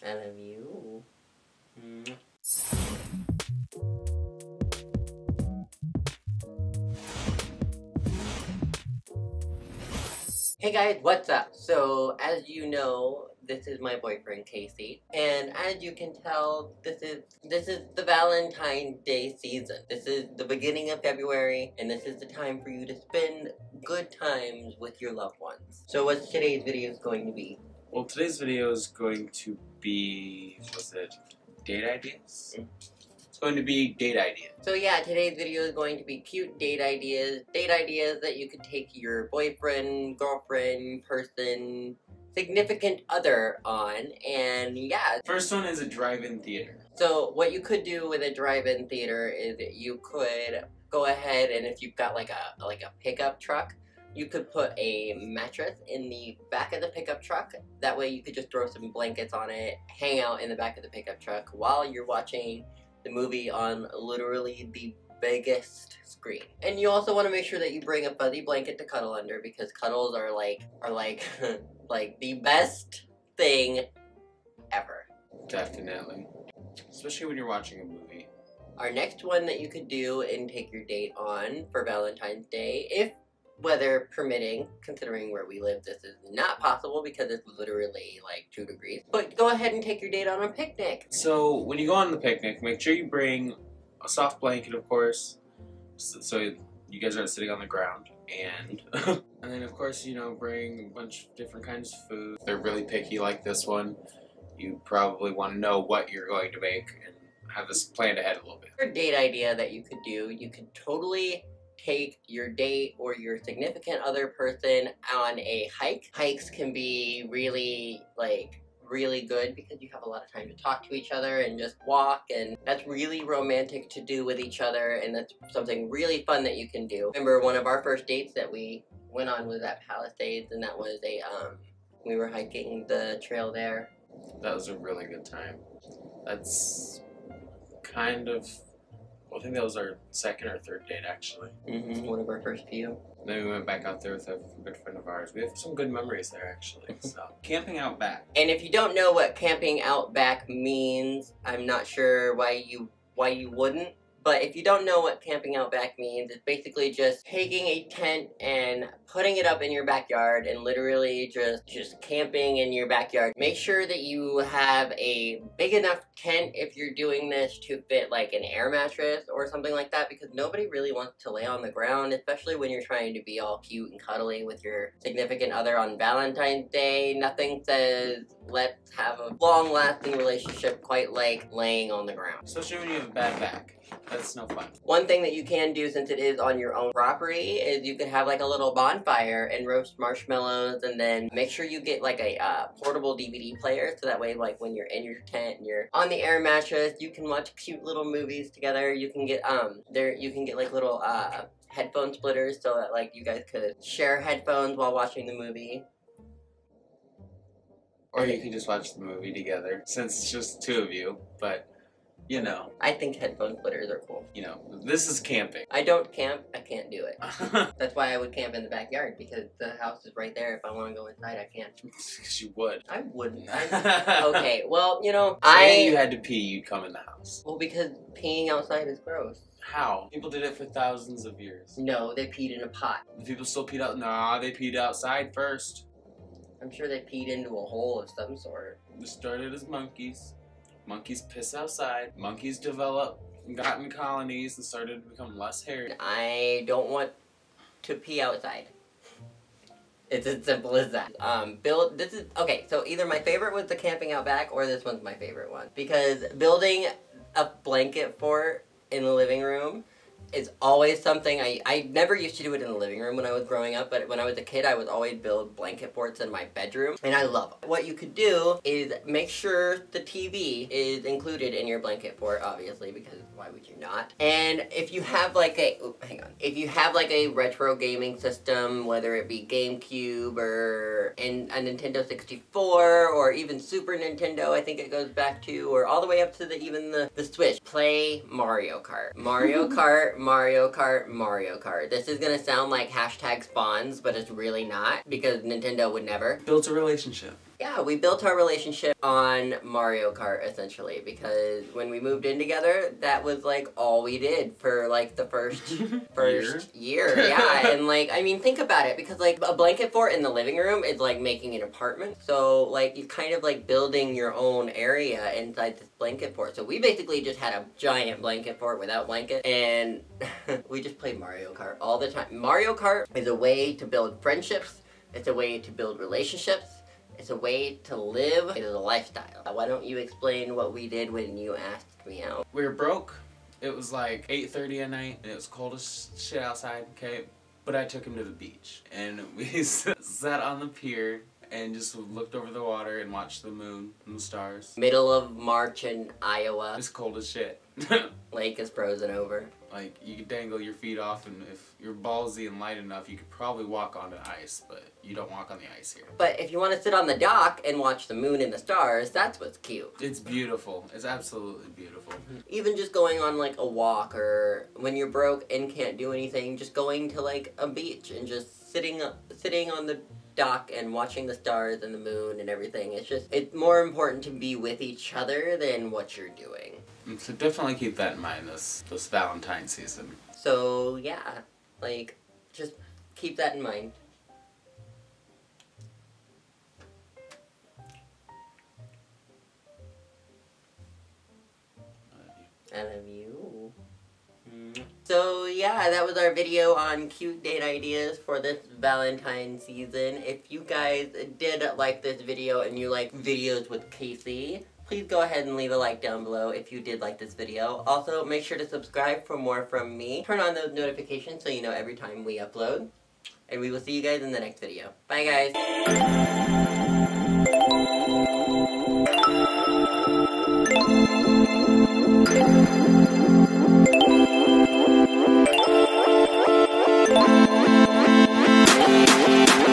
I love you. Hey guys, what's up? So, as you know, this is my boyfriend Casey, and as you can tell, this is the Valentine's Day season. This is the beginning of February, and this is the time for you to spend good times with your loved ones. So, what's today's video going to be? Well, today's video is going to be, date ideas? It's going to be date ideas. So yeah, today's video is going to be cute date ideas that you could take your boyfriend, girlfriend, person, significant other on, and yeah. First one is a drive-in theater. So what you could do with a drive-in theater is you could go ahead and if you've got like a pickup truck, you could put a mattress in the back of the pickup truck. That way you could just throw some blankets on it, hang out in the back of the pickup truck while you're watching the movie on literally the biggest screen. And you also want to make sure that you bring a fuzzy blanket to cuddle under, because cuddles are like like the best thing ever. Definitely. Especially when you're watching a movie. Our next one that you could do and take your date on for Valentine's Day, if weather permitting, considering where we live, this is not possible because it's literally like 2 degrees. But go ahead and take your date on a picnic. So when you go on the picnic, make sure you bring a soft blanket, of course, so you guys aren't sitting on the ground. And and then of course, you know, bring a bunch of different kinds of food. If they're really picky like this one, you probably want to know what you're going to make and have this planned ahead a little bit. For a date idea that you could do, you could totally take your date or your significant other person on a hike. Hikes can be really good because you have a lot of time to talk to each other and just walk, and that's really romantic to do with each other, and that's something really fun that you can do. Remember, one of our first dates that we went on was at Palisades, and that was we were hiking the trail there. That was a really good time. That's kind of, I think that was our second or third date, actually. One of our first few. Then we went back out there with a good friend of ours. We have some good memories there, actually. So, camping out back. And if you don't know what camping out back means, I'm not sure why you wouldn't. But if you don't know what camping out back means, it's basically just taking a tent and putting it up in your backyard and literally just camping in your backyard. Make sure that you have a big enough tent if you're doing this to fit like an air mattress or something like that, because nobody really wants to lay on the ground, especially when you're trying to be all cute and cuddly with your significant other on Valentine's Day. Nothing says let's have a long-lasting relationship quite like laying on the ground. Especially when you have a bad back. That's no fun. One thing that you can do, since it is on your own property, is you can have like a little bonfire and roast marshmallows, and then make sure you get like a portable DVD player, so that way like when you're in your tent and you're on the air mattress, you can watch cute little movies together. You can get you can get like little headphone splitters, so that like you guys could share headphones while watching the movie. Or you can just watch the movie together, since it's just 2 of you, but you know. I think headphone splitters are cool. You know, this is camping. I don't camp, I can't do it. That's why I would camp in the backyard, because the house is right there. If I want to go inside, I can't. Because you would. I wouldn't. Okay, well, you know, Say you had to pee, you'd come in the house. Well, because peeing outside is gross. How? People did it for thousands of years. No, they peed in a pot. The people still peed out? Nah, they peed outside first. I'm sure they peed into a hole of some sort. It started as monkeys. Monkeys piss outside. Monkeys developed, got in colonies, and started to become less hairy. I don't want to pee outside. It's as simple as that. Okay, so either my favorite was the camping out back, or this one's my favorite one. Because building a blanket fort in the living room is always something I never used to do it in the living room when I was growing up, but when I was a kid, I would always build blanket forts in my bedroom, and I love them. What you could do is make sure the TV is included in your blanket fort, obviously, because why would you not? And if you have like a, if you have like a retro gaming system, whether it be GameCube or a Nintendo 64 or even Super Nintendo, I think it goes back to, or all the way up to even the Switch, play Mario Kart. Mario Kart, Mario Kart, Mario Kart. This is gonna sound like hashtag spawns, but it's really not, because Nintendo would never. Built a relationship. Yeah, we built our relationship on Mario Kart, essentially, because when we moved in together, that was, like, all we did for, like, the first year. Yeah, and, like, I mean, think about it, because, like, a blanket fort in the living room is, like, making an apartment. So, like, you're kind of, like, building your own area inside this blanket fort. So we basically just had a giant blanket fort without blankets, and we just played Mario Kart all the time. Mario Kart is a way to build friendships. It's a way to build relationships. It's a way to live. It is a lifestyle. Why don't you explain what we did when you asked me out? We were broke. It was like 8:30 at night, and it was cold as shit outside, okay? But I took him to the beach, and we sat on the pier and just looked over the water and watched the moon and the stars. Middle of March in Iowa. It's cold as shit. Lake is frozen over. Like, you could dangle your feet off, and if you're ballsy and light enough, you could probably walk onto ice, but you don't walk on the ice here. But if you want to sit on the dock and watch the moon and the stars, that's what's cute. It's beautiful. It's absolutely beautiful. Even just going on, like, a walk, or when you're broke and can't do anything, just going to, like, a beach and just sitting on the dock and watching the stars and the moon and everything. It's more important to be with each other than what you're doing. So definitely keep that in mind this Valentine season. So yeah, like, just keep that in mind. I love you. So yeah, that was our video on cute date ideas for this Valentine season. If you guys did like this video and you like videos with Casey, please go ahead and leave a like down below if you did like this video. Also, make sure to subscribe for more from me. Turn on those notifications so you know every time we upload. And we will see you guys in the next video. Bye guys!